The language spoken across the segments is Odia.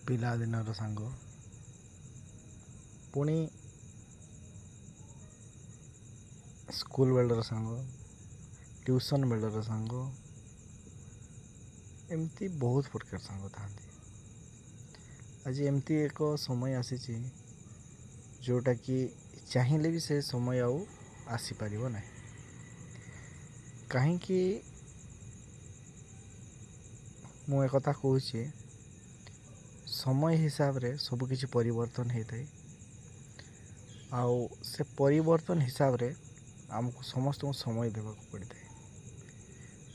ପିଲାଦିନର ସାଙ୍ଗ ପୁଣି ସ୍କୁଲ ବେଳର ସାଙ୍ଗ, ଟ୍ୟୁସନ୍ ବେଳର ସାଙ୍ଗ, ଏମିତି ବହୁତ ପ୍ରକାର ସାଙ୍ଗ ଥାଆନ୍ତି। ଆଜି ଏମିତି ଏକ ସମୟ ଆସିଛି ଯେଉଁଟାକି ଚାହିଁଲେ ବି ସେ ସମୟ ଆଉ ଆସିପାରିବ ନାହିଁ। କାହିଁକି ମୁଁ ଏକଥା କହୁଛି, ସମୟ ହିସାବରେ ସବୁକିଛି ପରିବର୍ତ୍ତନ ହେଇଥାଏ। ଆଉ ସେ ପରିବର୍ତ୍ତନ ହିସାବରେ ଆମକୁ ସମସ୍ତଙ୍କୁ ସମୟ ଦେବାକୁ ପଡ଼ିଥାଏ,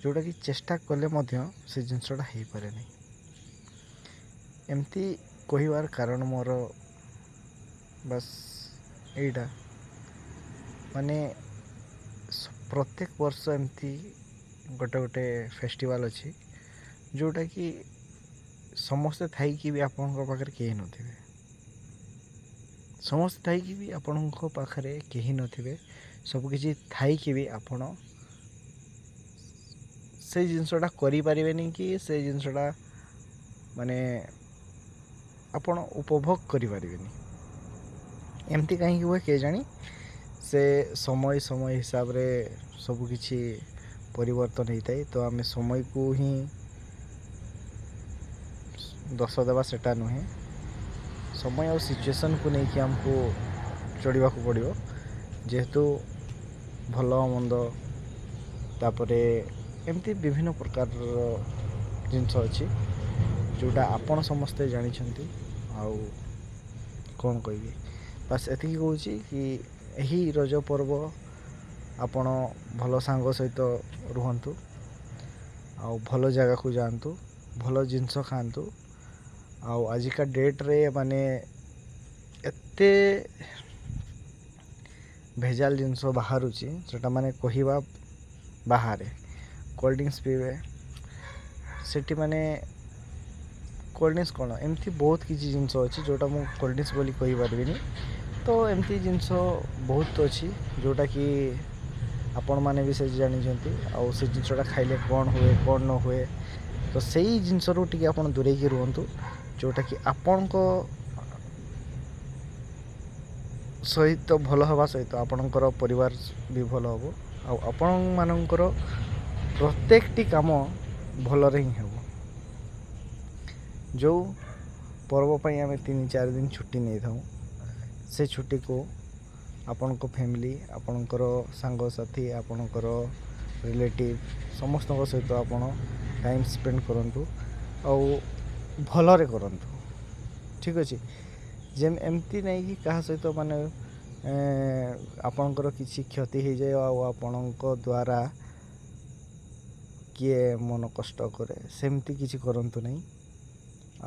ଯେଉଁଟାକି ଚେଷ୍ଟା କଲେ ମଧ୍ୟ ସେ ଜିନିଷଟା ହେଇପାରେନି। ଏମିତି କହିବାର କାରଣ ମୋର ବାସ୍ ଏଇଟା, ମାନେ ପ୍ରତ୍ୟେକ ବର୍ଷ ଏମିତି ଗୋଟେ ଫେଷ୍ଟିଭାଲ୍ ଅଛି ଯେଉଁଟାକି ସମସ୍ତେ ଥାଇକି ବି ଆପଣଙ୍କ ପାଖରେ କେହି ନଥିବେ। ସମସ୍ତେ ଥାଇକି ବି ଆପଣଙ୍କ ପାଖରେ କେହି ନଥିବେ। ସବୁକିଛି ଥାଇକି ବି ଆପଣ ସେଇ ଜିନିଷଟା କରିପାରିବେନି, କି ସେଇ ଜିନିଷଟା ମାନେ ଆପଣ ଉପଭୋଗ କରିପାରିବେନି। ଏମିତି କାହିଁକି ହୁଏ କେଜାଣି? ସେ ସମୟ ହିସାବରେ ସବୁକିଛି ପରିବର୍ତ୍ତନ ହେଇଥାଏ। ତ ଆମେ ସମୟକୁ ହିଁ ଦୋଷ ଦେବା ସେଟା ନୁହେଁ। ସମୟ ଆଉ ସିଚୁଏସନ୍କୁ ନେଇକି ଆମକୁ ଚଳିବାକୁ ପଡ଼ିବ। ଯେହେତୁ ଭଲ ମନ୍ଦ, ତାପରେ ଏମିତି ବିଭିନ୍ନ ପ୍ରକାରର ଜିନିଷ ଅଛି ଯେଉଁଟା ଆପଣ ସମସ୍ତେ ଜାଣିଛନ୍ତି। ଆଉ କ'ଣ କହିବି, ବାସ୍ ଏତିକି କହୁଛି କି ଏହି ରଜ ପର୍ବ ଆପଣ ଭଲ ସାଙ୍ଗ ସହିତ ରୁହନ୍ତୁ, ଆଉ ଭଲ ଜାଗାକୁ ଯାଆନ୍ତୁ, ଭଲ ଜିନିଷ ଖାଆନ୍ତୁ। ଆଉ ଆଜିକା ଡେଟ୍ରେ ମାନେ ଏତେ ଭେଜାଲ ଜିନିଷ ବାହାରୁଛି, ସେଟା ମାନେ କହିବା ବାହାରେ। କୋଲ୍ଡ ଡ୍ରିଙ୍କସ୍ ପିଇବେ, ସେଠି ମାନେ କୋଲ୍ଡ ଡ୍ରିଙ୍କସ୍ କ'ଣ, ଏମିତି ବହୁତ କିଛି ଜିନିଷ ଅଛି ଯେଉଁଟା ମୁଁ କୋଲ୍ଡ ଡ୍ରିଙ୍କସ୍ ବୋଲି କହିପାରିବିନି। ତ ଏମିତି ଜିନିଷ ବହୁତ ଅଛି ଯେଉଁଟାକି ଆପଣମାନେ ବି ସେ ଜାଣିଛନ୍ତି। ଆଉ ସେ ଜିନିଷଟା ଖାଇଲେ କ'ଣ ହୁଏ କ'ଣ ନ ହୁଏ, ତ ସେଇ ଜିନିଷରୁ ଟିକେ ଆପଣ ଦୂରେଇକି ରୁହନ୍ତୁ, ଯେଉଁଟାକି ଆପଣଙ୍କ ସହିତ ଭଲ ହେବା ସହିତ ଆପଣଙ୍କର ପରିବାର ବି ଭଲ ହେବ। ଆଉ ଆପଣମାନଙ୍କର ପ୍ରତ୍ୟେକଟି କାମ ଭଲରେ ହିଁ ହେବ। ଯେଉଁ ପର୍ବ ପାଇଁ ଆମେ 3-4 ଦିନ ଛୁଟି ନେଇଥାଉ, ସେ ଛୁଟିକୁ ଆପଣଙ୍କ ଫ୍ୟାମିଲି, ଆପଣଙ୍କର ସାଙ୍ଗସାଥି, ଆପଣଙ୍କର ରିଲେଟିଭ୍ ସମସ୍ତଙ୍କ ସହିତ ଆପଣ ଟାଇମ୍ ସ୍ପେଣ୍ଡ କରନ୍ତୁ, ଆଉ ଭଲରେ କରନ୍ତୁ। ଠିକ୍ ଅଛି? ଏମିତି ନାଇଁକି କାହା ସହିତ ମାନେ ଆପଣଙ୍କର କିଛି କ୍ଷତି ହେଇଯାଏ ଆଉ ଆପଣଙ୍କ ଦ୍ୱାରା କିଏ ମନ କଷ୍ଟ କରେ, ସେମିତି କିଛି କରନ୍ତୁ ନାହିଁ।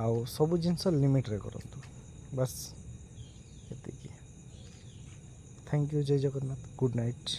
ଆଉ ସବୁ ଜିନିଷ ଲିମିଟ୍ରେ କରନ୍ତୁ, ବାସ୍ ଏତିକି। Thank you. ଜୟ ଜଗନ୍ନାଥ। Good night.